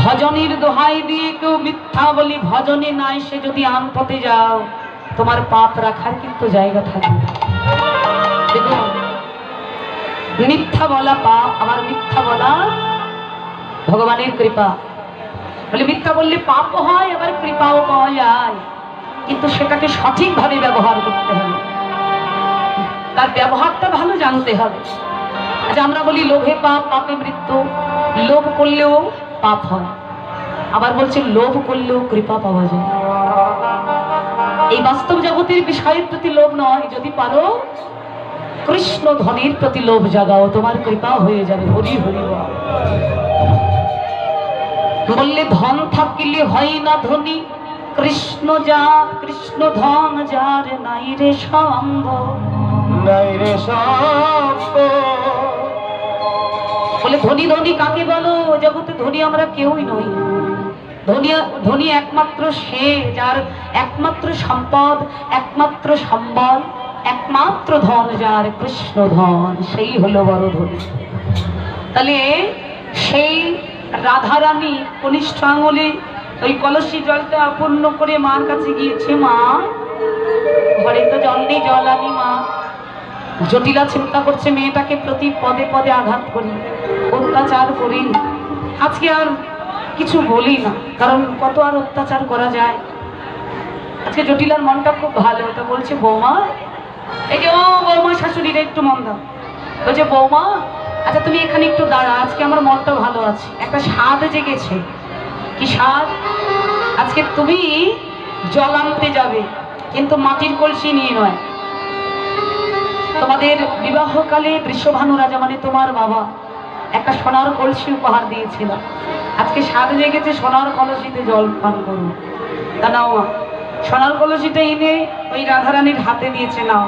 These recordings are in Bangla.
ভজনের দোহাই দিয়ে কেউ মিথ্যা বলি ভজনে নাই সে যদি আন পথে যাও তোমার পাপ রাখার কিন্তু জায়গা থাকবে। দেখুন মিথ্যা বলা পাপ, আবার মিথ্যা বলা ভগবানের কৃপা। বলে মিথ্যা বললে পাপও হয় আবার কৃপাও পাওয়া যায়, কিন্তু সেটাকে সঠিকভাবে ব্যবহার করতে হবে, তার ব্যবহারটা ভালো জানতে হবে। আচ্ছা আমরা বলি লোভে পাপ, পাপে মৃত্যু। লোভ করলেও পাপ হয়, আবার বলছে লোভ করলেও কৃপা পাওয়া যায়। এই বাস্তব জগতের বিষয়ের প্রতি লোভ নয়, যদি পারো কৃষ্ণ ধনের প্রতি লোভ জাগাও, তোমার কৃপা হয়ে যাবে। হরি হরি বল। বললে ধন থাকিলে হয় না ধনী, কৃষ্ণ যা কৃষ্ণ ধন যার নাই রে সম্ভব, নাই রে সম্ভব। বলে ধনী ধনী কাকে বলো? জগতে ধনী আমরা কেউই নই। ধনী একমাত্র সে যার একমাত্র সম্পদ, একমাত্র সম্বল, একমাত্র ধন যার কৃষ্ণ ধন, সেই হলো বড় ধনী। তাহলে সেই রাধারানী কনিষ্ঠ আঙুলে ওই কলসি জলটা পূর্ণ করে মার কাছে গিয়েছে, মা ঘরে তো জল নেই, জল আনি মা। জটিলা চিন্তা করছে মেয়েটাকে প্রতি পদে পদে আঘাত করি, অত্যাচার করি, আজকে আর কিছু বলি না, কারণ কত আর অত্যাচার করা যায়। আজকে জটিলার মনটা খুব ভালো, তো বলছে বৌমা, এই যে ও বৌমা শাশুড়িরা একটু মন দাও, বলছে বৌমা আচ্ছা তুমি এখানে একটু দাঁড়া, আজকে আমার মনটা ভালো আছে, একটা স্বাদ জেগেছে। কি স্বাদ? আজকে তুমি জল আনতে যাবে, কিন্তু মাটির কলসি নিয়ে নয়। তোমাদের বিবাহকালে বৃষভানু রাজা মানে তোমার বাবা একটা সোনার কলসি উপহার দিয়েছিল, আজকে স্বাদ জেগেছে সোনার কলসিতে জল পান করো। তা নাও মা, সোনার কলসিটা এনে ওই রাধারানীর হাতে দিয়েছে, নাও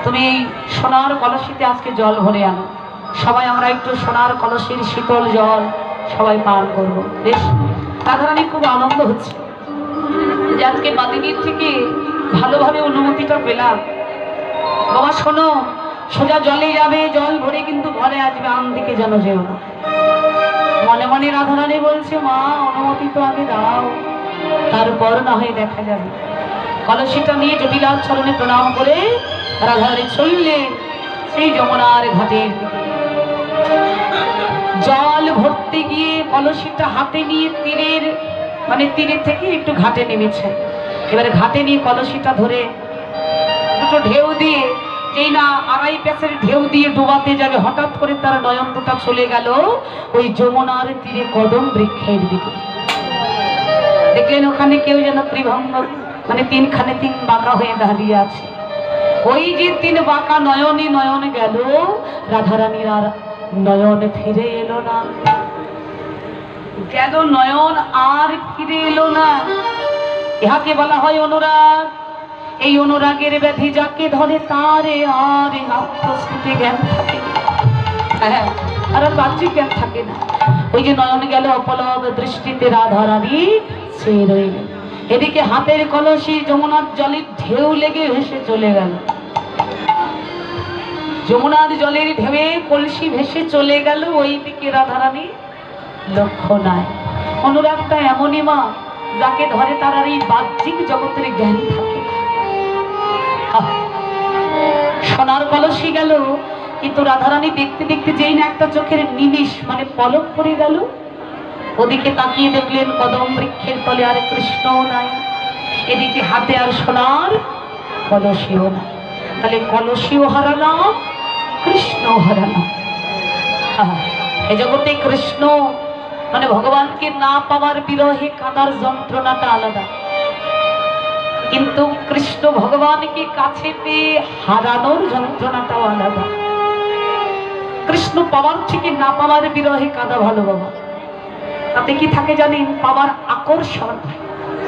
তুমি এই সোনার কলসিতে আজকে জল ভরে আনো। সবাই আমরা একটু সোনার কলসির শীতল জল সবাই পান করবো। বেশ রাধারানী খুব আনন্দ হচ্ছে যে আজকে বাদিনীর থেকে ভালোভাবে অনুমতিটা পেলাম। বাবা শোনো, সোজা জলে যাবে, জল ভরে কিন্তু ঘরে আসবে, আম দিকে যেন যেও না। মনে মনে রাধারানী বলছে মা অনুমতি তো আগে দাও, তারপর না হয়ে দেখা যাবে। কলসিটা নিয়ে জটিলার চরণে প্রণাম করে রাধারানী চললেন সেই যমুনার ঘাটের দিকে। জল ভরতে গিয়ে কলসিটা হাতে নিয়ে তীরের মানে তীরের থেকে একটু ঘাটে নেমেছে। এবারে ঘাটে নিয়ে কলসিটা ধরে দুটো ঢেউ দিয়ে, যেই না আড়াই প্যাসের ঢেউ দিয়ে ডুবাতে যাবে, হঠাৎ করে তার নয়ন দুটা চলে গেল ওই যমুনার তীরে কদম বৃক্ষের দিকে। দেখলেন ওখানে কেউ যেন ত্রিভঙ্গ মানে তিনখানে তিন বাঁকা হয়ে দাঁড়িয়ে আছে। ওই যে তিন বাঁকা নয়নে নয়ন গেল, রাধারানীর আর নয়ন ফিরে এলো না। গেল নয়ন আর ফিরে এলো না। ইহাকে বলা হয় অনুরাগ। এই অনুরাগের ব্যাধি যাকে ধরে তারে আর আত্মস্মৃতি জ্ঞান থাকে, হ্যাঁ আর বাহ্যিক জ্ঞান থাকে না। ওই যে নয়ন গেল অপলক দৃষ্টিতে রাধারানী সে রইল। এদিকে হাতের কলসি যমুনার জলের ঢেউ লেগে ভেসে চলে গেল। যমুনার জলের ঢেউয়ে কলসি ভেসে চলে গেল, ওইদিকে রাধারানী লক্ষ্য নাই। অনুরাগটা এমনই মা, যাকে ধরে তার আর এই বাহ্যিক জগতের জ্ঞান থাকে। সোনার কলসি গেল, কিন্তু রাধারানী দেখতে দেখতে যেই না একটা চোখের নিমিষ মানে পলক পড়ে গেল, ওদিকে তাকিয়ে দেখলেন কদম বৃক্ষের তলে আর কৃষ্ণও নাই, এদিকে হাতে আর সোনার কলসিও নাই। তাহলে কলসিও হারালাম, কৃষ্ণও হারালাম। এ জগতে কৃষ্ণ মানে ভগবানকে না পাওয়ার বিরহে কাঁদার যন্ত্রণাটা আলাদা, কিন্তু কৃষ্ণ ভগবানকে কাছে পেয়ে হারানোর যন্ত্রণাটাও আলাদা। কৃষ্ণ পাওয়ার থেকে না পাওয়ার বিরহে কাঁদা ভালো বাবা, তাতে কি থাকে জানেন? পাওয়ার আকর্ষণ,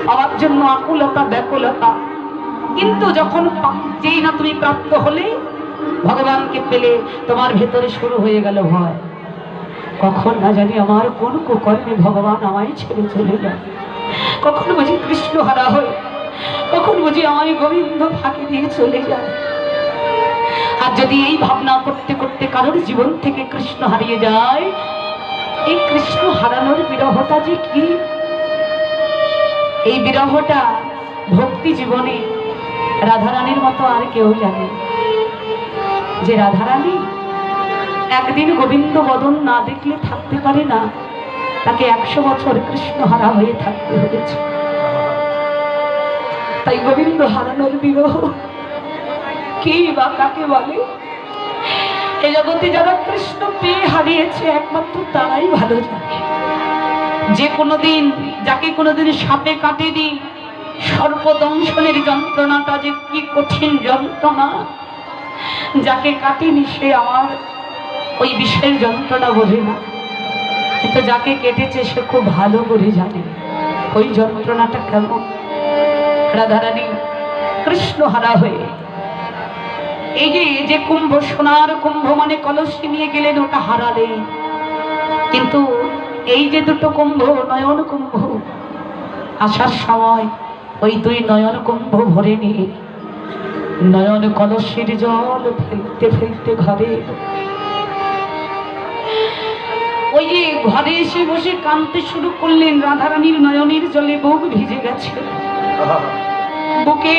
পাওয়ার জন্য আকুলতা ব্যাকুলতা। কিন্তু যখন যেই না তুমি প্রাপ্ত হলে, ভগবানকে পেলে, তোমার ভেতরে শুরু হয়ে গেল ভয়। কখন না জানি আমার কোন কুকর্মে ভগবান আমায় ছেড়ে চলে যায়, কখন বুঝি কৃষ্ণ হারা হয়ে, কখন বুঝি আমায় গোবিন্দ ফাঁকি দিয়ে চলে যায়। আর যদি এই ভাবনা করতে করতে কারোর জীবন থেকে কৃষ্ণ হারিয়ে যায়, এই কৃষ্ণ হারানোর বিরহ বিরহটা যে কি, এই বিরহটা ভক্তি জীবনে রাধারানীর মতো আর কেউ জানে না। যে রাধারানী একদিন গোবিন্দ বদন না দেখলে থাকতে পারে না, তাকে 100 বছর কৃষ্ণহারা হয়ে থাকতে হয়েছে। তাই গোবিন্দ হারানোর বিরহ কি বা কাকে বলে? এই জগতে যারা কৃষ্ণ পেয়ে হারিয়েছে একমাত্র তারাই ভালো জানে। যে কোনোদিন, যাকে কোনোদিন সাপে কাটেনি, সর্পদংশনের যন্ত্রণাটা যে কি কঠিন যন্ত্রণা, যাকে কাটেনি সে আমার ওই বিষের যন্ত্রণা বোঝে না। কিন্তু যাকে কেটেছে সে খুব ভালো করে জানে ওই যন্ত্রণাটা কেমন। রাধারানী কৃষ্ণ হারা হয়ে এই যে কুম্ভ, সোনার কুম্ভ মানে কলসি নিয়ে গেলেন, ওটা হারালেন। কিন্তু এই যে দুটো কুম্ভ, নয়ন কুম্ভ, আসার সময় ওই 2 নয়ন কুম্ভ ভরে নিয়ে নয়ন কলসির জল ফেলতে ফেলতে ঘরে, ওই যে ঘরে এসে বসে কাঁদতে শুরু করলেন। রাধারানীর নয়নের জলে বুক ভিজে গেছে, বুকে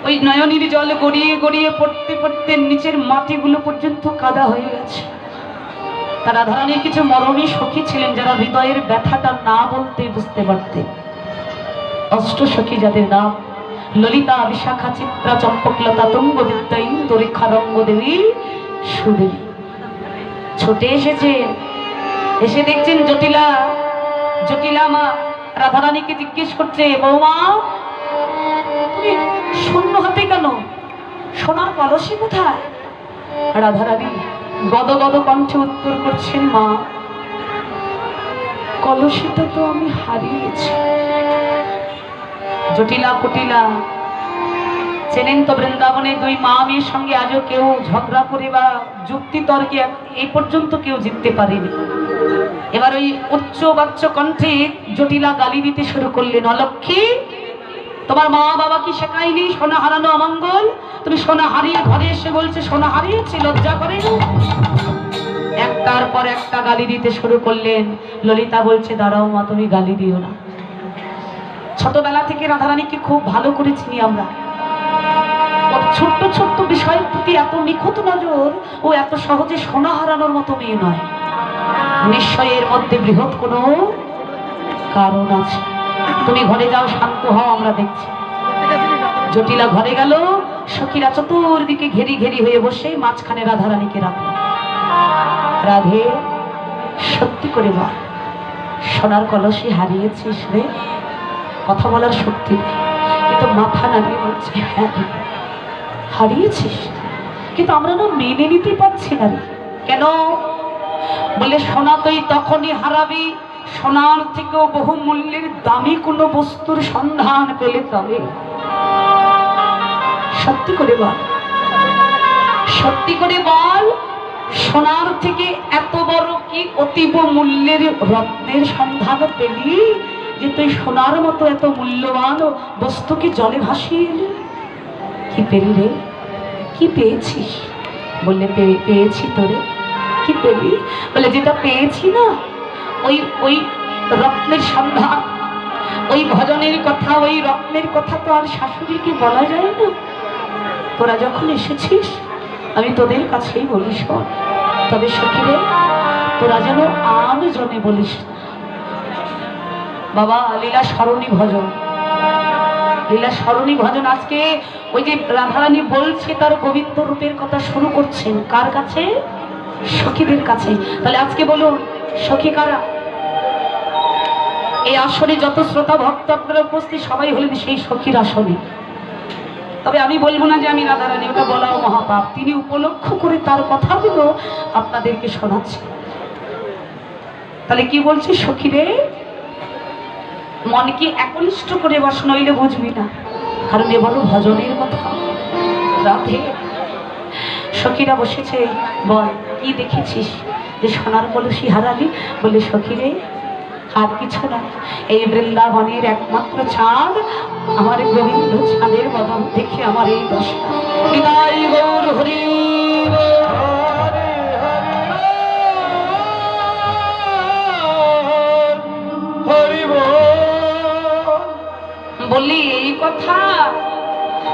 ওই নয়নের জল গড়িয়ে গড়িয়ে পড়তে পড়তে নিচের মাটিগুলো পর্যন্ত কাদা হয়ে গেছে। তার রাধারানীর কিছু মরমী সখী ছিলেন যারা হৃদয়ের ব্যথাটা না বলতে বুঝতে পারতেন। 8 সখী, যাদের নাম ললিতা, বিশাখা, চিত্রা, চম্পকলতা, তুঙ্গবিদ্যা, ইন্দুরেখা, রঙ্গদেবী, সুদেবী ছুটে এসেছেন। এসে দেখছেন জটিলা, জটিলা মা রাধারানীকে জিজ্ঞেস করছে, বৌমা তুমি শূন্য হাতে কেন? সোনার কলসি কোথায়? রাধারানী গদগদ কণ্ঠে উত্তর করছেন, মা কলসিটা তো আমি হারিয়েছি। জটিলা কুটিলা চেনেন তো, বৃন্দাবনে 2 মা মেয়ের সঙ্গে আজও কেউ ঝগড়া করে বা যুক্তি তর্কে এই পর্যন্ত কেউ জিততে পারেনি। এবার ওই উচ্চ বাচ্চ কণ্ঠে জটিলা গালি দিতে শুরু করলেন, অলক্ষী, তোমার মা বাবা কি শেখায়নি সোনা হারানো অমঙ্গল? তুমি সোনা হারিয়ে ঘরে এসে বলছে সোনা হারিয়েছি, লজ্জা করে? একটার পর একটা গালি দিতে শুরু করলেন। ললিতা বলছে, দাঁড়াও মা, তুমি গালি দিও না। ছোটবেলা থেকে রাধারানীকে খুব ভালো করে চিনি আমরা। ওর ছোট্ট ছোট্ট বিষয়ের প্রতি এত নিখুঁত নজর, ও এত সহজে সোনা হারানোর মতো মেয়ে নয়। নিশ্চয়ই এর মধ্যে বৃহৎ কোনো কারণ আছে। তুমি ঘরে যাও, শান্ত হও, আমরা দেখছি। জটিলা ঘরে গেল, সখীরা চতুর্দিকে ঘেরি ঘেরি হয়ে বসে মাঝখানে রাধারানীকে রাখল। রাধে, সত্যি করে বল, সোনার কলসি হারিয়েছিস রে? কথা বলার শক্তি নেই, কিন্তু মাথা নাড়িয়ে বলছে, হ্যাঁ হারিয়েছিস, কিন্তু আমরা না মেনে নিতে পারছি না রে। কেন? বলে সোনা তুই তখনই হারাবি সোনার থেকেও বহু মূল্যের দামি কোনো বস্তুর সন্ধান পেলে তবে। সত্যি করে বল, সত্যি করে বল, সোনার থেকে এত বড় কি অতীব মূল্যের রত্নের সন্ধান পেলি যে তুই সোনার মতো এত মূল্যবান বস্তুকে জলে ভাসিয়ে এলি? কি পেলি রে? কি পেয়েছিস? বললে পেয়েছি তোরে। কি পেলি? বলে যেটা পেয়েছি না, ওই রত্নের সন্ধান, ওই ভজনের কথা, ওই রত্নের কথা তো আর শাশুড়িকে বলা যায় না। তোরা যখন এসেছিস আমি তোদের কাছেই বলিস, তবে সখীরে তোরা যেন আর জনে বলিস বাবা। লীলা স্মরণী ভজন, লীলা স্মরণী ভজন আজকে ওই যে রাধারানী বলছে তার গোবিন্দ রূপের কথা শুরু করছেন কার কাছে? সখীদের কাছে। তাহলে আজকে বলুন সখী কারা? এই আসনে যত শ্রোতা ভক্ত আপনারা উপস্থিত সবাই হলেন সেই সখীর আসনে। তবে আমি বলবো না যে আমি রাধারানী, ওটা বলাও মহাপাপ। তিনি উপলক্ষ করে তার কথাগুলো আপনাদেরকে শোনাচ্ছে। তাহলে কি বলছি? সখীরে মনকে একনিষ্ঠ করে বস, নইলে বুঝবি না, কারণ এ বড় ভজনের কথা। রাধে, সখীরা বসেছে, বল কি দেখেছিস যে সোনার কলসি হারালি? বলে সখীরে আর কিছু না, এই বৃন্দাবনের একমাত্র চাঁদ আমার গোবিন্দ চাঁদের বদন দেখে আমার এই দশা। বিদায় গৌর হরি। বললি এই কথা?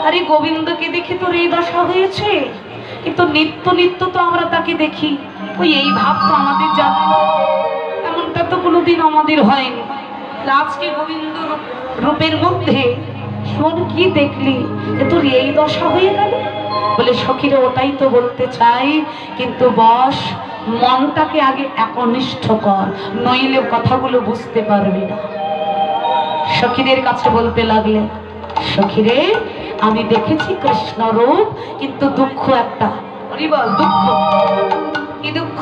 আরে গোবিন্দকে দেখে তোর এই দশা হয়েছে, কিন্তু নিত্য নিত্য তো আমরা তাকে দেখি, ওই এই ভাব তো আমাদের জানে না, এমনটা তো কোনোদিন আমাদের হয়নি। আজকে গোবিন্দ রূপের মধ্যে এমন কি দেখলি যে তোর এই দশা হয়ে গেল? বলে সখীরে ওটাই তো বলতে চাই, কিন্তু বস মনটাকে আগে একনিষ্ঠ কর, নইলে কথাগুলো বুঝতে পারবি না। সখীদের কাছে বলতে লাগলে, সখীরে আমি দেখেছি কৃষ্ণ রূপ, কিন্তু দুঃখ একটা। বল দুঃখ কি দুঃখ?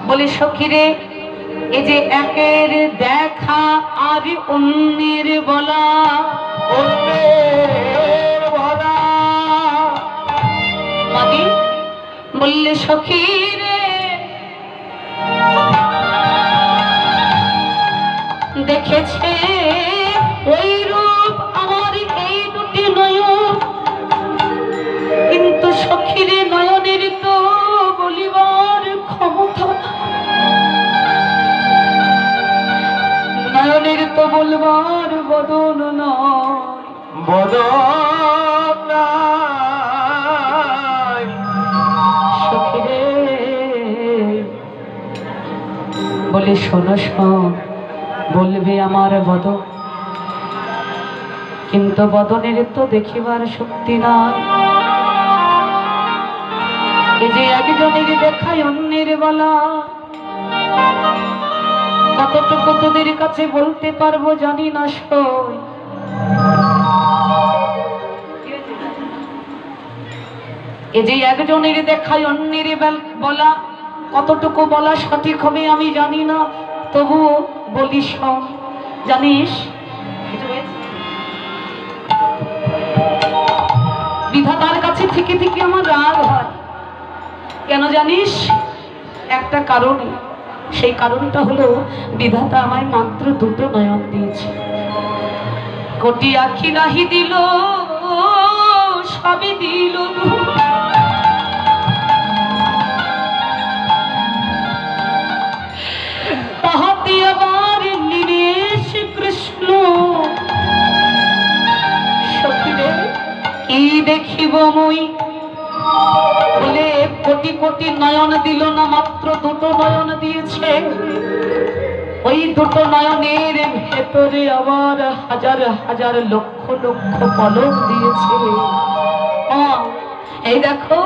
বলে সখীরে এই যে একের দেখা আর অন্যের বলা, অন্যের বলা মানে বললে সখীরে দেখেছে ওই রূপ আমার এই দুটি নয়ন, কিন্তু সখীরে নয়নের তো বলিবার ক্ষমতা, নয়নের তো বলবার বদন নয়, বদন নাই। সখীরে বলে শোনো শোন, বলবে আমার বদন, কিন্তু বদনের তো দেখিবার শক্তি নাই। এই যে একজনের দেখায় অন্যের বলা, কতটুকু তোদের কাছে বলতে পারবো জানি না সই। এই যে একজনের দেখায় অন্যের বলা, কতটুকু বলা সঠিক হবে আমি জানি না, তবু বলি শোন। জানিস বিধাতার কাছে থেকে থেকে আমার রাগ হয়, কেন জানিস? একটা কারণে, সেই কারণটা হলো বিধাতা আমায় মাত্র দুটো নয়ন দিয়েছে, কোটি আখি নাহি দিল, সবই দিল তাহাতে আবার নিরেশ কৃষ্ণ। সখীরে কি দেখিব মই? বলে কোটি কোটি নয়ন দিল না, মাত্র দুটো নয়ন দিয়েছে। ওই দুটো নয়নের ভেতরে আবার হাজার হাজার লক্ষ লক্ষ পলক দিয়েছে। এই দেখো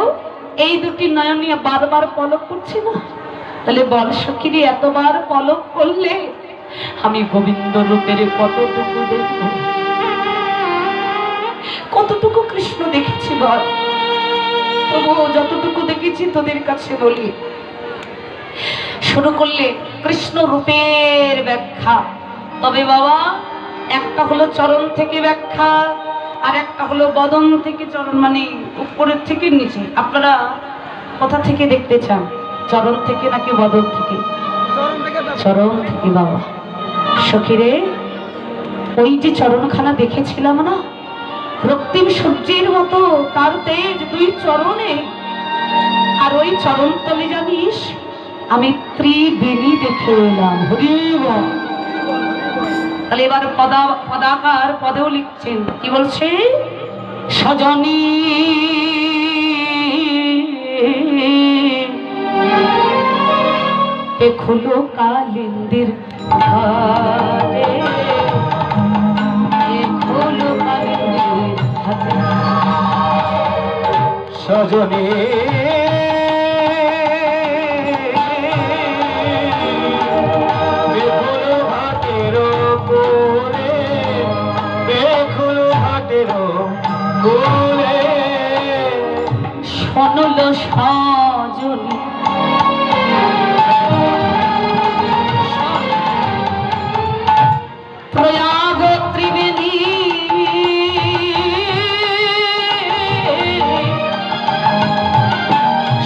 এই দুটি নয়ন নিয়ে বারবার পলক করছে না? তাহলে বল সখীরে এতবার পলক করলে আমি গোবিন্দ রূপের কতটুকু দেখব, কতটুকু কৃষ্ণ দেখেছি বল? তবু যতটুকু দেখেছি তোদের কাছে বলি। শুরু করলে কৃষ্ণ রূপের ব্যাখ্যা, তবে বাবা একটা হলো চরণ থেকে ব্যাখ্যা, আর একটা হলো বদন থেকে চরণ, মানে উপরের থেকে নিচে। আপনারা কোথা থেকে দেখতে চান, চরণ থেকে নাকি বদন থেকে? চরণ থেকে বাবা। সখীরে ওই যে চরণখানা দেখেছিলাম না, রক্তিম সূর্যের মতো তার তেজ দুই চরণে, আর ওই চরণ তলে জানিস আমি ত্রিবেণী দেখে এলাম। তাহলে এবার পদাকার পদেও লিখছেন, কি বলছে? সজনী এখনো কালিন্দির ঘরে, এখনো কালিন্দির হাতে, সজনী শোনল সজনী প্রয়াগ ত্রিবেণী,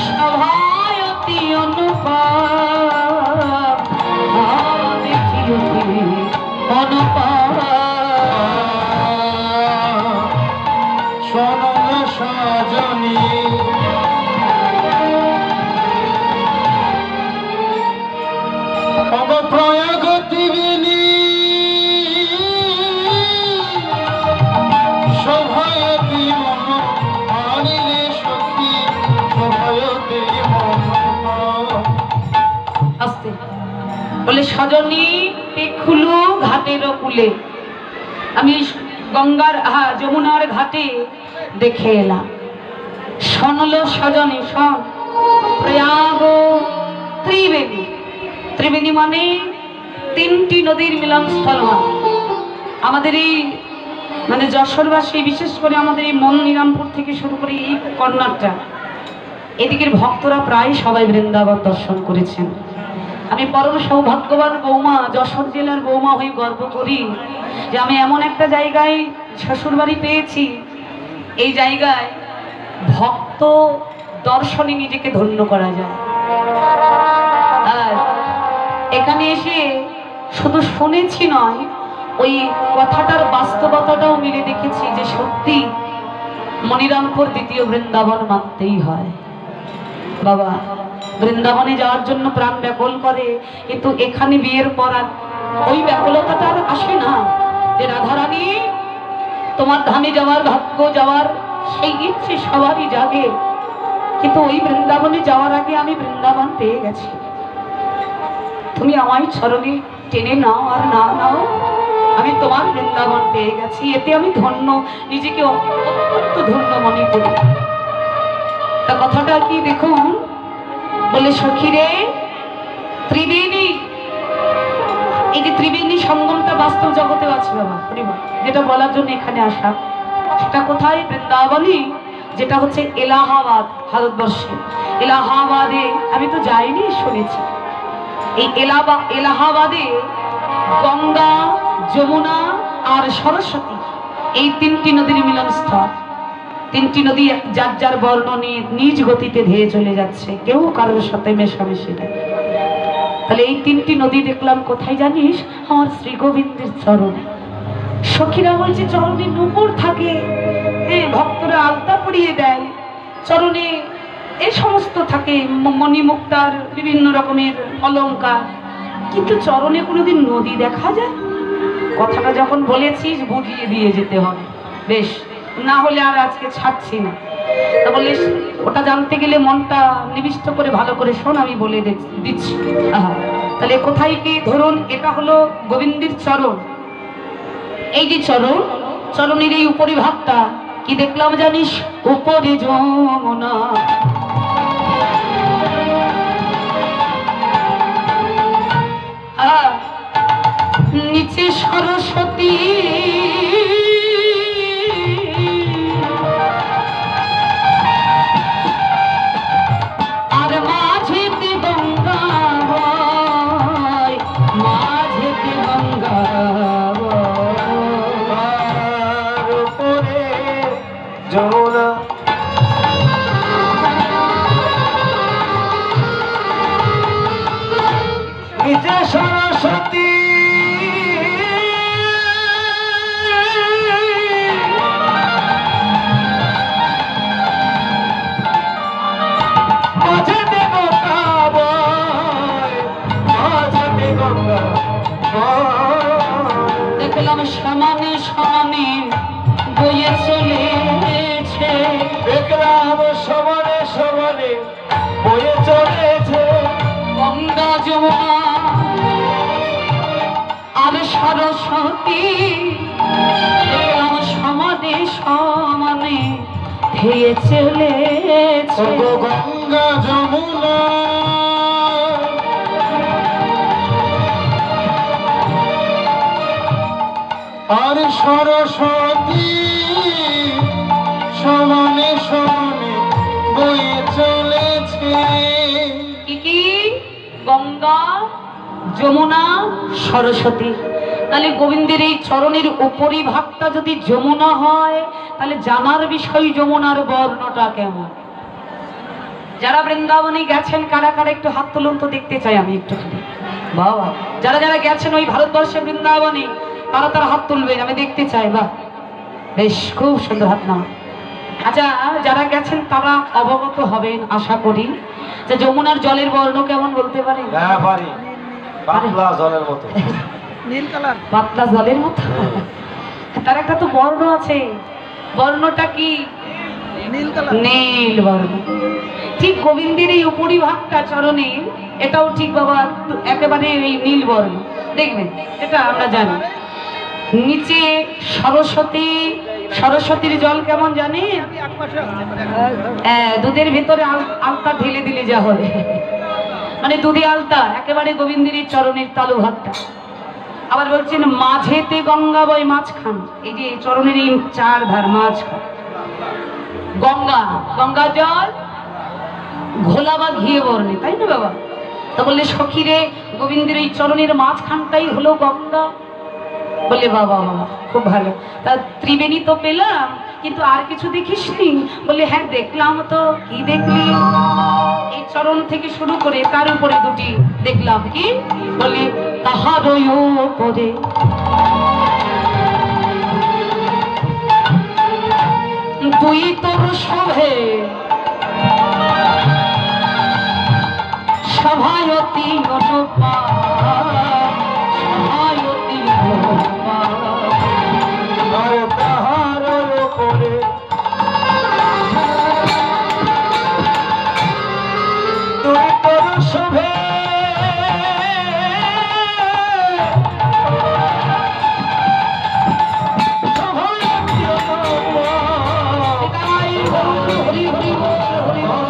সভায়তি অনুপম, দেখিয়তি অনুপম। শোনল সজনী প্রয়াগ ত্রিবেণী, সজনী পেখুলু ঘাটের কূলে, আমি গঙ্গার যমুনার ঘাটে দেখে এলাম। শোনলো সজনী শোন, প্রয়াগ ত্রিবেণী, ত্রিবেণী মানে তিনটি নদীর মিলনস্থল। আমাদের এই মানে যশোরবাসী, বিশেষ করে আমাদের এই মনিরামপুর থেকে শুরু করে এই কর্নারটা, এদিকের ভক্তরা প্রায় সবাই বৃন্দাবন দর্শন করেছেন। আমি পরম সৌভাগ্যবান বৌমা, যশোর জেলার বৌমা হয়ে গর্ব করি যে আমি এমন একটা জায়গায় শ্বশুরবাড়ি পেয়েছি, এই জায়গায় ভক্ত দর্শনে নিজেকে ধন্য করা যায়। আর এখানে এসে শুধু শুনেছি নয়, ওই কথাটার বাস্তবতাটাও মিলে দেখেছি যে সত্যি মনিরামপুর দ্বিতীয় বৃন্দাবন মানতেই হয়। বাবা বৃন্দাবনে যাওয়ার জন্য প্রাণ ব্যাকুল করে, কিন্তু এখানে বিয়ের পর আর ওই ব্যাকুলতাটা আর আসে না যে রাধারানী তোমার ধামে যাওয়ার ভাগ্য, যাওয়ার সেই ইচ্ছে সবারই জাগে, কিন্তু ওই বৃন্দাবনে যাওয়ার আগে আমি বৃন্দাবন পেয়ে গেছি। তুমি আমায় চরণে টেনে নাও আর না নাও, আমি তোমার বৃন্দাবন পেয়ে গেছি, এতে আমি ধন্য, নিজেকে অত্যন্ত ধন্য মনে করি। তা কথাটা কি দেখুন, বলে সখীরে ত্রিবেণী, এই যে ত্রিবেণী সঙ্গমটা বাস্তব জগতেও আছে বাবা, যেটা বলার জন্য এখানে আসা। সেটা কোথায়? বৃন্দাবনই, যেটা হচ্ছে এলাহাবাদ, ভারতবর্ষে এলাহাবাদে। আমি তো যাইনি, শুনেছি। এই এলাহাবাদে গঙ্গা, যমুনা আর সরস্বতী, এই তিনটি নদীর মিলনস্থল। তিনটি নদী যার যার বর্ণ নিয়ে নিজ গতিতে ধেয়ে চলে যাচ্ছে, কেউ কারোর সাথে মেশামেশি নেই। তাহলে এই তিনটি নদী দেখলাম কোথায় জানিস? আমার শ্রী গোবিন্দের চরণে। সখীরা বলছে চরণে নূপুর থাকে, ভক্তরা আলতা পরিয়ে দেয়, চরণে এই সমস্ত থাকে, মণিমুক্তার বিভিন্ন রকমের অলংকার, কিন্তু চরণে কোনোদিন নদী দেখা যায়? কথাটা যখন বলেছিস বুঝিয়ে দিয়ে যেতে হবে, বেশ, না হলে আর আজকে ছাড়ছি না। তা বলে ওটা জানতে গেলে মনটা নিবিষ্ট করে ভালো করে শোন, আমি বলে দিচ্ছি। তাহলে কোথায় কি? ধরুন এটা হলো গোবিন্দের চরণ। এই যে চরণ, চরণের এই উপরিভাগটা কি দেখলাম জানিস? উপরে যমুনা, নিচে সরস্বতী, আর মাঝেতে গঙ্গা, মাঝেতে গঙ্গা, উপরে যমুনা, নিচে সরস্বতী, দেখলাম সমানে সমানে বয়ে চলেছে, দেখলাম সমানে সমানে বয়ে চলেছে গঙ্গা, যমুনা আর সরস্বতী, দেখলাম সমানে সমানে ধেয়ে চলেছে গঙ্গা, যমুনা আর সরস্বতী, সমানে সমানে বয়ে চলেছে। কি কি? গঙ্গা, যমুনা, সরস্বতী। তাহলে গোবিন্দের এই চরণের উপরিভাগটা যদি যমুনা হয়, তাহলে জানার বিষয় যমুনার বর্ণটা কেমন। যারা বৃন্দাবনে গেছেন কারা কারা একটু হাত তুলুন তো, দেখতে চাই আমি একটুখানি। বাবা যারা যারা গেছেন ওই ভারতবর্ষে বৃন্দাবনে, তারা তারা হাত তুলবেন, আমি দেখতে চাই। বাহ, বেশ, খুব সুন্দর হাত নাও। আচ্ছা, যারা গেছেন তারা অবগত হবেন আশা করি যে যমুনার জলের বর্ণ কেমন বলতে পারেন? হ্যাঁ পারি, পাতলা জলের মতো, নীল কালার, পাতলা জলের মতো। তার একটা তো বর্ণ আছে, বর্ণটা কি? নীল কালার, নীল বর্ণ। ঠিক গোবিন্দের এই উপরিভাগটা চরণে, এটাও ঠিক বাবা একেবারে এই নীল বর্ণ, দেখবেন এটা আমরা জানি। নিচে সরস্বতী, সরস্বতীর জল কেমন জানেন? দুধের ভিতরে আলতা ঢেলে দিলে যা হবে, মানে দুধে আলতা, একেবারে গোবিন্দের চরণের তালু ভাতটা। আবার বলছেন মাঝেতে গঙ্গা বয় মাঝখান, এই যে চরণের এই চার ধার মাঝখান গঙ্গা, গঙ্গা জল ঘোলা বা ঘিয়ে বর্ণে, তাই না বাবা? তা বললে সখীরে গোবিন্দের এই চরণের মাঝখানটাই হলো গঙ্গা। বলে বাবা বাবা খুব ভালো, তা ত্রিবেণী তো পেলাম, কিন্তু আর কিছু দেখিসনি? বলে হ্যাঁ দেখলাম। তো কি দেখলি? এই চরণ থেকে শুরু করে তার উপরে দুটি দেখলাম। কি? বলে তাহার উপরে দুই তোর শোভে সভায়তী অনুপা, সভায়তী অনুপা। তাহার উপরে দুই তোর শোভে সভায়তী অনুপা। হরি হরি বল, হরি বল।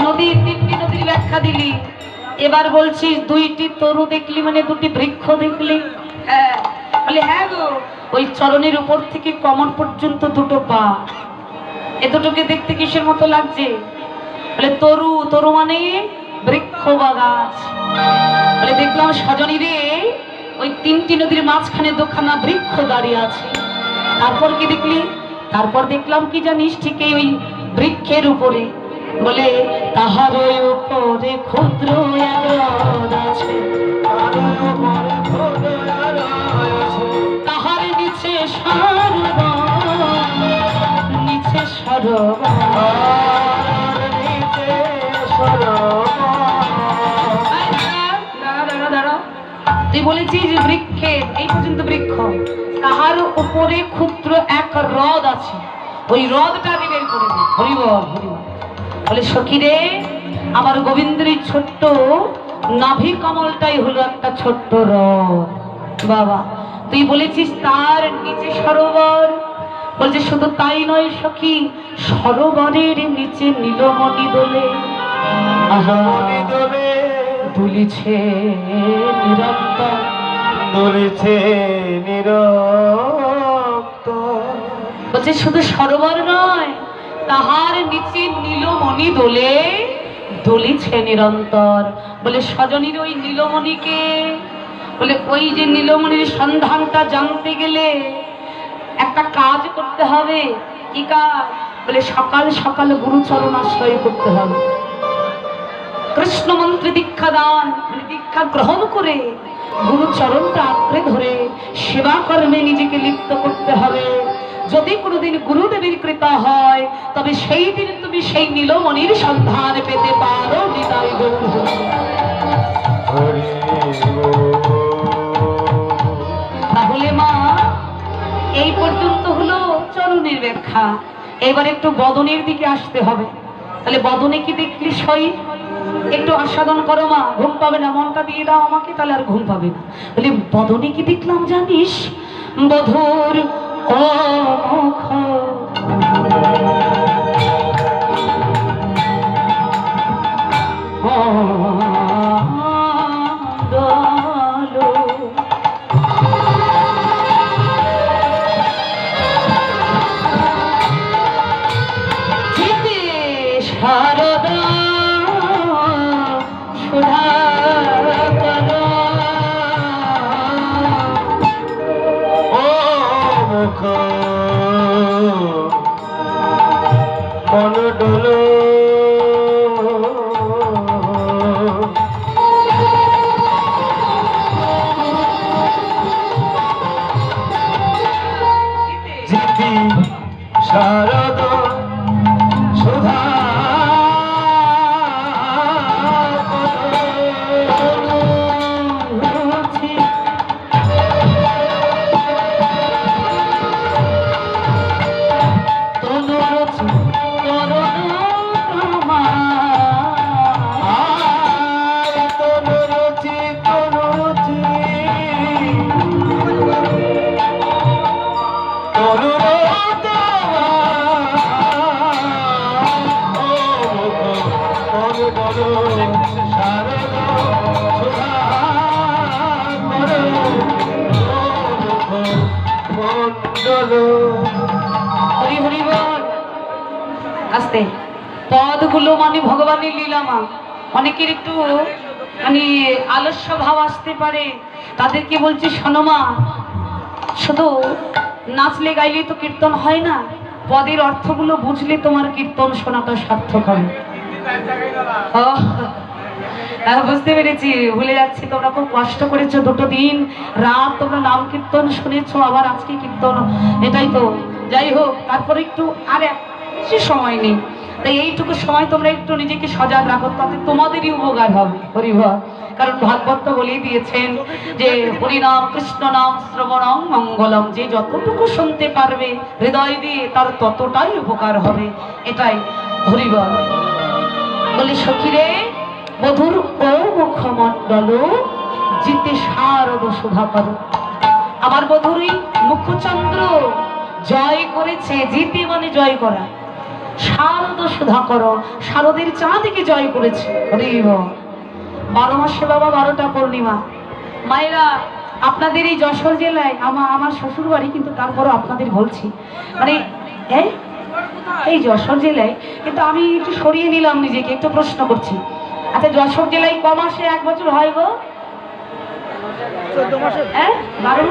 নদীর তিনটি নদীর ব্যাখ্যা দিলি, এবার বলছিস দুইটি তরু দেখলি মানে দুটি বৃক্ষ দেখলি? হ্যাঁ। বলে হ্যাঁ গো, ওই চরণের উপর থেকে কমর পর্যন্ত দুটো পা, এ দুটোকে দেখতে কিসের মতো লাগছে? বলে তরু, তরু মানে বৃক্ষ বা গাছ। বলে দেখলাম সজনী রে, ওই তিনটি নদীর মাঝখানে দুখানা বৃক্ষ দাঁড়িয়ে আছে। তারপর কি দেখলি? তারপর দেখলাম কি জানিস? ঠিক ওই বৃক্ষের উপরে, বলে তাহার উপরে ক্ষুদ্র এক হ্রদ আছে, তাহার নিচে সরোবর, নিচে সরোবর, নিচে সরোবর। দাঁড়া, তুই বলেছিস বৃক্ষের, এই পর্যন্ত বৃক্ষ, তাহার উপরে ক্ষুদ্র এক হ্রদ আছে, ওই হ্রদটা আমি বের করে দিই। হরিবল হরিবল। বলে সখী রে, আমার গোবিন্দের ছোট্ট নাভি কমলটাই হলো একটা ছোট্ট হ্রদ। বাবা তুই বলেছিস তার নিচে সরোবর, বলছে শুধু তাই নয় সখী, সরোবরের নিচে নীলমণি দোলে, মণি দোলে দুলিছে নিরন্তর, দুলিছে নিরন্তর। বলছে শুধু সরোবর নয়, তাহার নিচে নীলমণি দোলে, দলিছে নিরন্তর। বলে সজনীর ওই নীলমণিকে, বলে ওই যে নীলমণির সন্ধানটা জানতে গেলে একটা কাজ করতে হবে। কি কাজ? বলে সকাল সকাল গুরুচরণ আশ্রয় করতে হবে, কৃষ্ণ মন্ত্রে দীক্ষা দান, মানে দীক্ষা গ্রহণ করে গুরুচরণটা আঁকড়ে ধরে সেবা কর্মে নিজেকে লিপ্ত করতে হবে। যদি কোনোদিন গুরুদেবের কৃপা হয়, তবে সেই দিন তুমি সেই নীলমণির সন্ধান পেতে পারো। নিতাই গৌর। তাহলে মা এই পর্যন্ত হলো চরণের ব্যাখ্যা, এবার একটু বদনের দিকে আসতে হবে। তাহলে বদনে কি দেখলি? সই একটু আস্বাদন করো মা, ঘুম পাবে না, মনটা দিয়ে দাও আমাকে, তাহলে আর ঘুম পাবে না। বলে বদনে কি দেখলাম জানিস? বধুর অমুখ শারদা সুধা মন ডোলো আস্তে পদগুলো মানে ভগবানের লীলামা। অনেকের একটু মানে আলস্য ভাব আসতে পারে, তাদেরকে বলছি শোনো মা, শুধু নাচলে গাইলে তো কীর্তন হয় না, পদের অর্থগুলো বুঝলে তোমার কীর্তন শোনাটা সার্থক হবে। বুঝতে পেরেছি, ভুলে যাচ্ছি। তোমরা খুব কষ্ট করেছো, দুটো দিন রাত তোমরা নাম কীর্তন শুনেছো, আবার আজকে কীর্তন, এটাই তো। যাই হোক, তারপরে একটু আর বেশি সময় নেই, তাই এইটুকু সময় তোমরা একটু নিজেকে সজাগ রাখো, তাতে তোমাদেরই উপকার হবে। হরিবল। কারণ ভাগবত তো বলেই দিয়েছেন যে হরিনাম কৃষ্ণ নাম শ্রবণং মঙ্গলম, যে যতটুকু শুনতে পারবে হৃদয় দিয়ে তার ততটাই উপকার হবে, এটাই। হরিবল। বলি সখীরে, বধুর ও মুখমণ্ডল জিতে শারদ সুধা কর। আমার বধুরই মুখচন্দ্র জয় করেছে, জিতে মানে জয় করা, শারদ সুধা কর, শারদের চাঁদকে জয় করেছে। হরিবল। 12 মাসে বাবা 12টা পূর্ণিমা। মায়েরা, আপনাদের এই যশোর জেলায় আমার শ্বশুর বাড়ি, কিন্তু তারপরও আপনাদের বলছি, মানে এই যশোর জেলায়, কিন্তু আমি একটু সরিয়ে নিলাম নিজেকে, একটু প্রশ্ন করছি। আচ্ছা, যশোর জেলায় ক মাসে 1 বছর হয় গো? 14 মাসে। হ্যাঁ, 12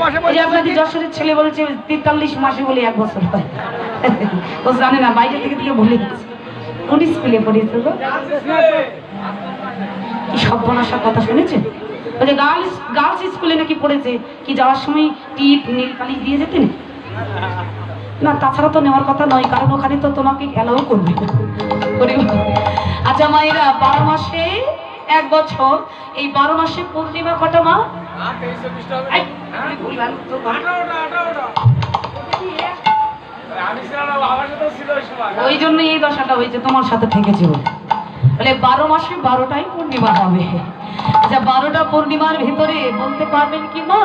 মাসে। এই যে আপনাদের যশোরের ছেলে বলছে 43 মাসে বলে 1 বছর হয়। ও জানে না, বাইরে থেকে ভুলে গেছে। কোন স্কুলে পড়িয়েছে গো? কি সর্বনাশার কথা শুনেছেন? বলে গার্লস স্কুলে নাকি পড়েছে, কি যাওয়ার সময় টিপ নীল পালিশ দিয়ে যেতেন না, তাছাড়া তো নেওয়ার কথা নয়, কারণ ওখানে তো তোমাকে অ্যালাউ করবে। আচ্ছা মায়েরা, 12 মাসে 1 বছর, এই 12 মাসে পূর্ণিমা কটা মা? ওই জন্য এই দশাটা হয়েছে, তোমার সাথে থেকেছে বলে 12 মাসে 12টাই পূর্ণিমা হবে। আচ্ছা, 12টা পূর্ণিমার ভিতরে বলতে পারবেন কি মা,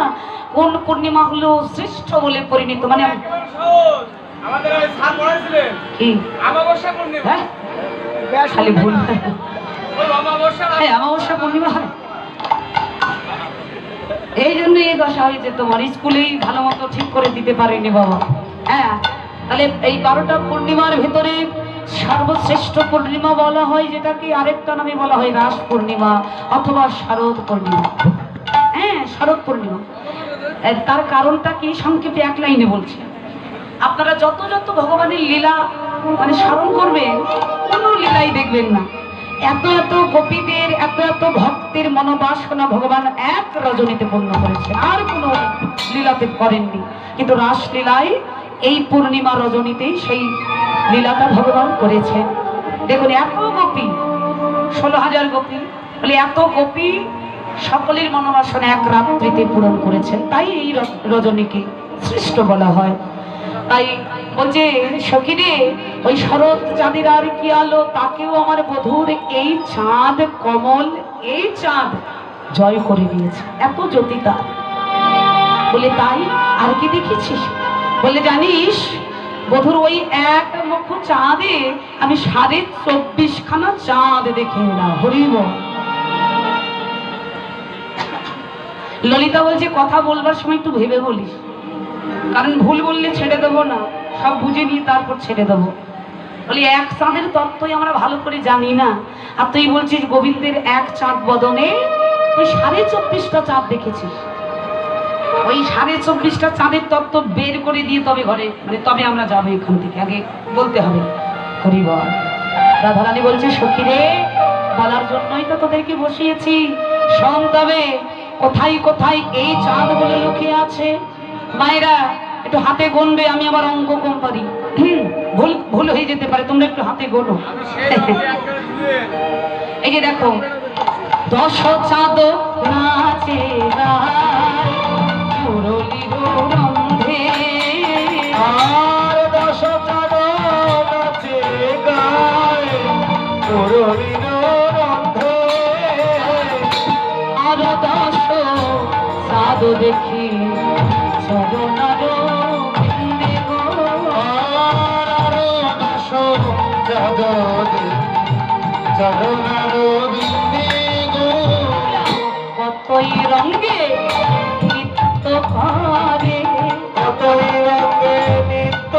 কোন পূর্ণিমা হলো শ্রেষ্ঠ বলে পরিণত? মানে খালি ভুল, অমাবস্যা পূর্ণিমা হয়, এই জন্য এই দশা হয়েছে তোমার। স্কুলেই ভালো মতো ঠিক করে দিতে পারেনি বাবা। হ্যাঁ, তাহলে এই 12টা পূর্ণিমার ভিতরে সর্বশ্রেষ্ঠ পূর্ণিমা বলা হয় যেটাকে আরেকটা নামে বলা হয় রাস পূর্ণিমা অথবা শারদ পূর্ণিমা। হ্যাঁ, শারদ পূর্ণিমা। তার কারণটা কি সংক্ষেপে 1 লাইনে বলছি। আপনারা যত যত ভগবানের লীলা মানে স্মরণ করবেন, কোনো লীলাই দেখবেন না এত এত গোপীদের, এত এত ভক্তের মনোবাসনা ভগবান 1 রজনীতে পূর্ণ করেছেন, আর কোনো লীলাতে করেননি। কিন্তু রাসলীলায় এই পূর্ণিমা রজনীতেই সেই লীলাটা ভগবান করেছেন। দেখুন, এত গোপী, 16,000 গোপী, বলে এত গোপী সকলের মনোবাসনা 1 রাত্রিতে পূরণ করেছেন, তাই এই রজনীকে শ্রেষ্ঠ বলা হয়। তাই বলছে সখীরে, ওই শরৎ চাঁদের আর কি আলো, তাকেও আমার বধূর এই চাঁদ কমল, এই চাঁদ জয় করে দিয়েছে, এত জ্যোতিতা। বলে তাই আর কি দেখেছিস? বলে জানিস, বধূর ওই 1 মুখ চাঁদে আমি 24.5 খানা চাঁদ দেখে এলাম। হরিব। ললিতা বলছে, কথা বলবার সময় একটু ভেবে বলিস, কারণ ভুল বললে ছেড়ে দেবো না, সব বুঝে নিয়ে তারপর ছেড়ে দেবো। বলি 1 চাঁদের তত্ত্বই আমরা ভালো করে জানি না, আর তুই বলছিস গোবিন্দের 1 চাঁদ বদনে তুই 24.5টা চাঁদ দেখেছিস। ওই 24.5টা চাঁদের তত্ত্ব বের করে দিয়ে তবে ঘরে, মানে তবে আমরা যাবো এখান থেকে, আগে বলতে হবে। হরিবল। রাধারানী বলছে, সখীরে, বলার জন্যই তো তোদেরকে বসিয়েছি, শোন তবে কোথায় কোথায় এই চাঁদগুলো লুকিয়ে আছে। মায়েরা একটু হাতে গুনবে, আমি আবার অঙ্ক কম পারি, ভুল হয়ে যেতে পারে, তোমরা একটু হাতে গোনো। এই যে দেখো, 10 চাঁদ নাচে মুরলীর রন্ধে, আর 10 চাঁদ নাচে গায় মুরলীর রন্ধে, আর 10 চাঁদ দেখি চরণার বিন্দে গো, আর 10 চাঁদ চরণার বিন্দে গো, কতই রঙে নিত্য করে, কতই রঙে নিত্য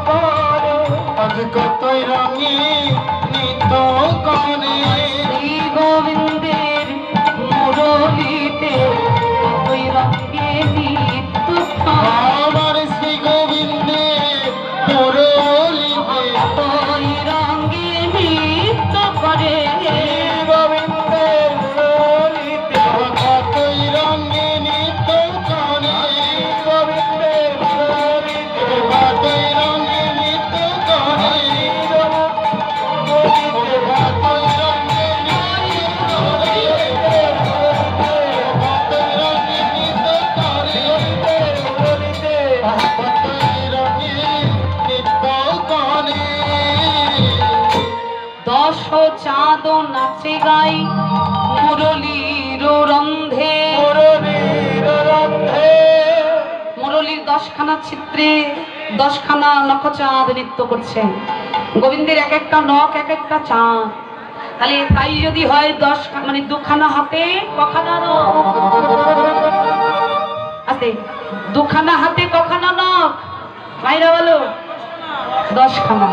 করে, আজ কতই রঙে নিত কনে শ্রী গোবিন্দের মুরলিতে কতই রঙে নিত্য আমার শ্রী গোবিন্দের মুরলিতে কতই রঙে নৃত্য করে গোবিন্দের মুরলিতে কতই রঙে নিত কনে গোবিন্দের মুরলিতে কতই রঙে নিত কনে কতই রঙে নিত দশ চাঁদ নাচে গাই মুরলীর রন্ধে মুরলীর 10খানা চিত্রে 10খানা নখ চাঁদ নৃত্য করছেন। গোবিন্দের এক একটা নখ এক একটা চাঁদ। তাহলে তাই যদি হয় 10 মানে 2খানা হাতে কখানা নখ আছে, 2খানা হাতে কখানা নখ মাইরা বলো 10খানা।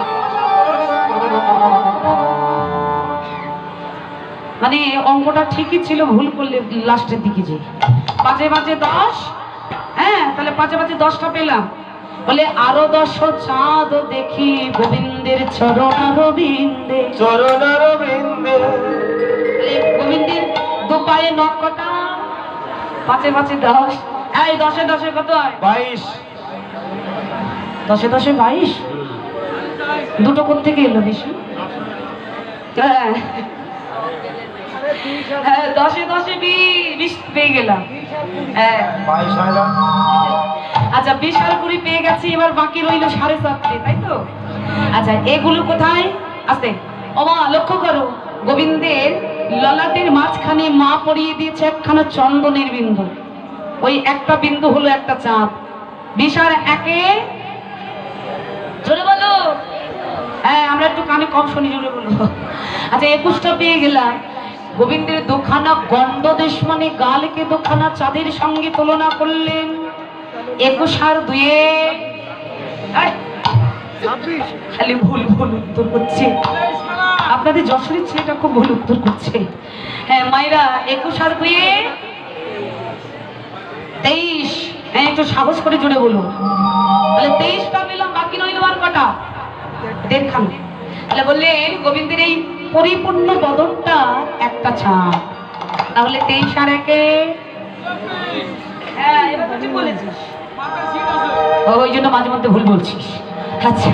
মানে অঙ্কটা ঠিকই ছিল, ভুল করলে লাস্টের দিকে যে পাঁচে পাঁচে 10, হ্যাঁ তাহলে পাঁচে পাঁচে 10টা পেলাম। বলে আরো 10 চাঁদ দেখি গোবিন্দের চরণারবিন্দে গোবিন্দের দু পায়ে নখ কটা, পাঁচে পাঁচে 10, এই 10-এ 10-এ কত হয় 22 10-এ 10-এ 22। দুটো কোথা থেকে এলো বেশি? হ্যাঁ হ্যাঁ 10-এ 10-এ 20 পেয়ে গেলাম। হ্যাঁ 22 হয় না আচ্ছা 20 আর 20 পেয়ে গেছি, এবার বাকি রইল 7.5, তাই তো? আচ্ছা এগুলো কোথায় আছে? ওমা লক্ষ্য করো, গোবিন্দের ললাটের মাঝখানে মা পরিয়ে দিয়েছে একখানা চন্দনের বিন্দু। ওই একটা বিন্দু হলো একটা চাঁদ। 20 আর 1-এ জোরে বলো, হ্যাঁ আমরা একটু কানে কম শুনি, জোরে বলো। আচ্ছা 21টা পেয়ে গেলাম। গোবিন্দের 2খানা গণ্ডদেশ মানে গালকে 2খানা চাঁদের সঙ্গে তুলনা করলেন। 21 আর 2-এ খালি ভুল ভুল উত্তর করছে। আপনাদের যশোরের ছেলেটা খুব ভুল উত্তর করছে। হ্যাঁ মাইরা 21 আর 2-এ 23। হ্যাঁ একটু সাহস করে জুড়ে বলুন। তাহলে 23টা পেলাম, বাকি রইল আর কটা? 1.5খানা। তাহলে বললেন গোবিন্দের এই পরিপূর্ণ বদনটা একটা ছাপ। তাহলে 23 আর 1-এ হ্যাঁ এবার তো ঠিক বলেছিস, ওই জন্য মাঝে মধ্যে ভুল বলছিস। আচ্ছা